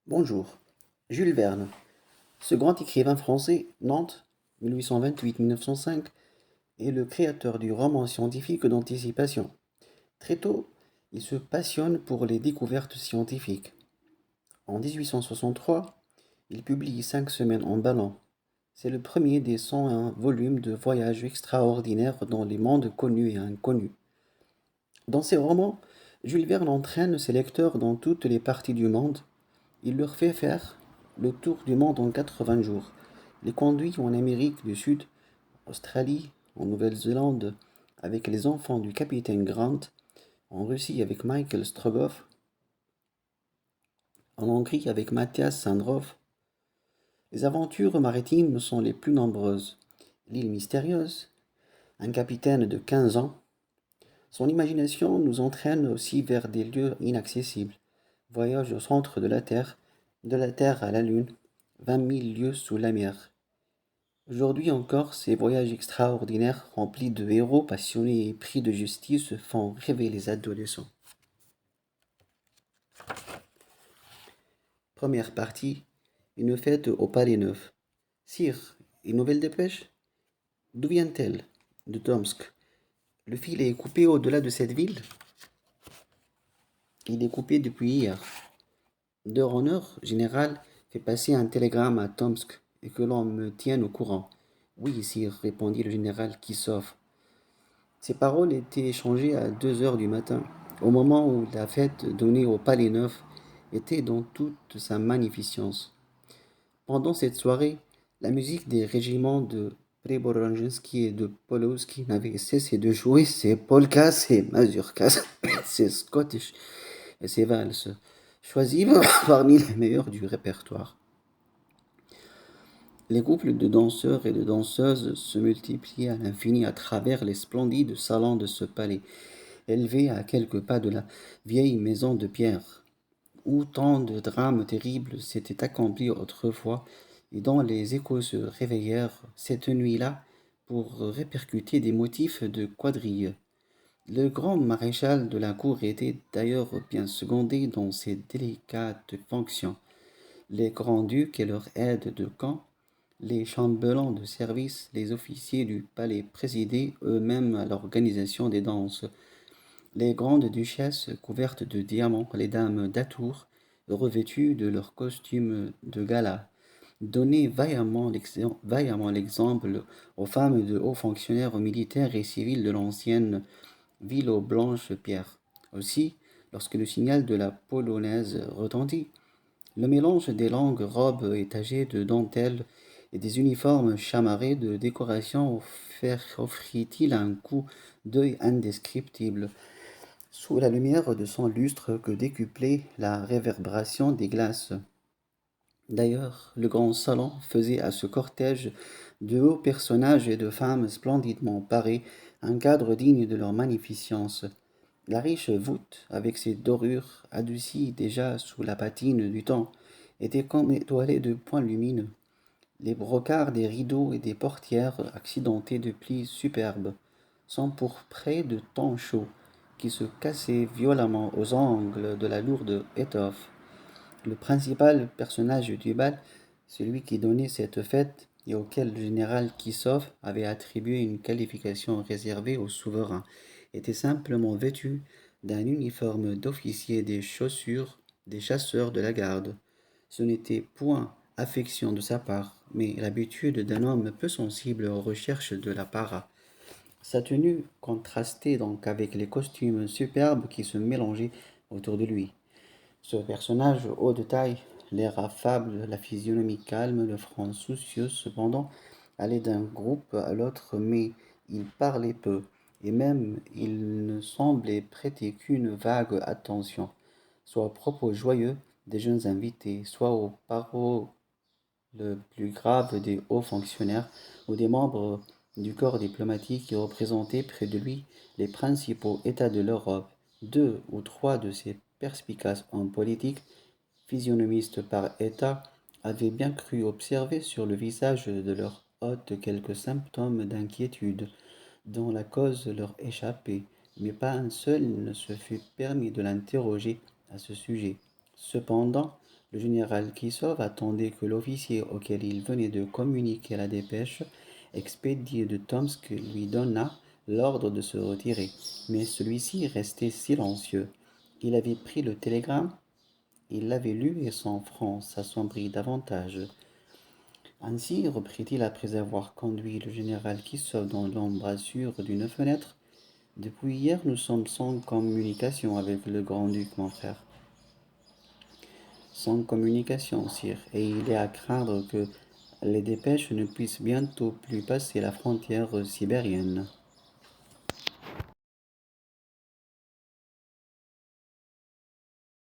Bonjour. Jules Verne. Ce grand écrivain français, Nantes, 1828-1905, est le créateur du roman scientifique d'anticipation. Très tôt, il se passionne pour les découvertes scientifiques. En 1863, il publie 5 semaines en ballon. C'est le premier des 101 volumes de voyages extraordinaires dans les mondes connus et inconnus. Dans ses romans, Jules Verne entraîne ses lecteurs dans toutes les parties du monde. Il leur fait faire le tour du monde en 80 jours, les conduit en Amérique du Sud, Australie, en Nouvelle-Zélande avec les enfants du capitaine Grant, en Russie avec Michael Strogoff, en Hongrie avec Mathias Sandrov. Les aventures maritimes sont les plus nombreuses. L'île mystérieuse, un capitaine de 15 ans. Son imagination nous entraîne aussi vers des lieux inaccessibles. Voyage au centre de la Terre à la Lune, 20 000 lieues sous la mer. Aujourd'hui encore, ces voyages extraordinaires remplis de héros passionnés et pris de justice font rêver les adolescents. Première partie, une fête au Palais Neuf. Sire, une nouvelle dépêche? D'où vient-elle? De Tomsk. Le fil est coupé au-delà de cette ville? Il est coupé depuis hier. D'heure en heure, général, fait passer un télégramme à Tomsk et que l'on me tienne au courant. Oui, sire, répondit le général Kissov. Ces paroles étaient échangées à 2 heures du matin, au moment où la fête donnée au Palais Neuf était dans toute sa magnificence. Pendant cette soirée, la musique des régiments de Preborzhensky et de Pawlowski n'avait cessé de jouer ses polkas, ses mazurkas, ses scottish et ses valses, choisis parmi les meilleurs du répertoire. Les couples de danseurs et de danseuses se multipliaient à l'infini à travers les splendides salons de ce palais, élevé à quelques pas de la vieille maison de pierre, où tant de drames terribles s'étaient accomplis autrefois et dont les échos se réveillèrent cette nuit-là pour répercuter des motifs de quadrille. Le grand maréchal de la cour était d'ailleurs bien secondé dans ses délicates fonctions. Les grands-ducs et leurs aides de camp, les chambellans de service, les officiers du palais présidaient eux-mêmes à l'organisation des danses. Les grandes duchesses couvertes de diamants, les dames d'atour, revêtues de leurs costumes de gala, donnaient vaillamment l'exemple aux femmes de hauts fonctionnaires militaires et civils de l'ancienne ville aux blanches pierres. Aussi, lorsque le signal de la polonaise retentit, le mélange des longues robes étagées de dentelles et des uniformes chamarrés de décoration offrit-il un coup d'œil indescriptible, sous la lumière de son lustre que décuplait la réverbération des glaces. D'ailleurs, le grand salon faisait à ce cortège de hauts personnages et de femmes splendidement parés un cadre digne de leur magnificence. La riche voûte, avec ses dorures adoucies déjà sous la patine du temps, était comme étoilée de points lumineux. Les brocarts des rideaux et des portières accidentées de plis superbes s'empourpraient de tons chauds qui se cassaient violemment aux angles de la lourde étoffe. Le principal personnage du bal, celui qui donnait cette fête et auquel le général Kissov avait attribué une qualification réservée aux souverains, était simplement vêtu d'un uniforme d'officier des chaussures des chasseurs de la garde. Ce n'était point affection de sa part, mais l'habitude d'un homme peu sensible aux recherches de la para. Sa tenue contrastait donc avec les costumes superbes qui se mélangeaient autour de lui. Ce personnage haut de taille, l'air affable, la physionomie calme, le front soucieux, cependant, allait d'un groupe à l'autre, mais il parlait peu, et même il ne semblait prêter qu'une vague attention, soit aux propos joyeux des jeunes invités, soit aux paroles plus graves des hauts fonctionnaires ou des membres du corps diplomatique qui représentaient près de lui les principaux États de l'Europe. 2 ou 3 de ces perspicaces hommes politiques, physionomistes par État, avaient bien cru observer sur le visage de leur hôte quelques symptômes d'inquiétude dont la cause leur échappait, mais pas un seul ne se fut permis de l'interroger à ce sujet. Cependant, Le général Kissov attendait que l'officier auquel il venait de communiquer la dépêche expédiée de Tomsk lui donnât l'ordre de se retirer, mais celui-ci restait silencieux. Il avait pris le télégramme, il l'avait lu et son front s'assombrit davantage. Ainsi, reprit-il après avoir conduit le général Kissov dans l'embrasure d'une fenêtre, depuis hier nous sommes sans communication avec le grand-duc, mon frère. Sans communication, sire, et il est à craindre que les dépêches ne puissent bientôt plus passer la frontière sibérienne.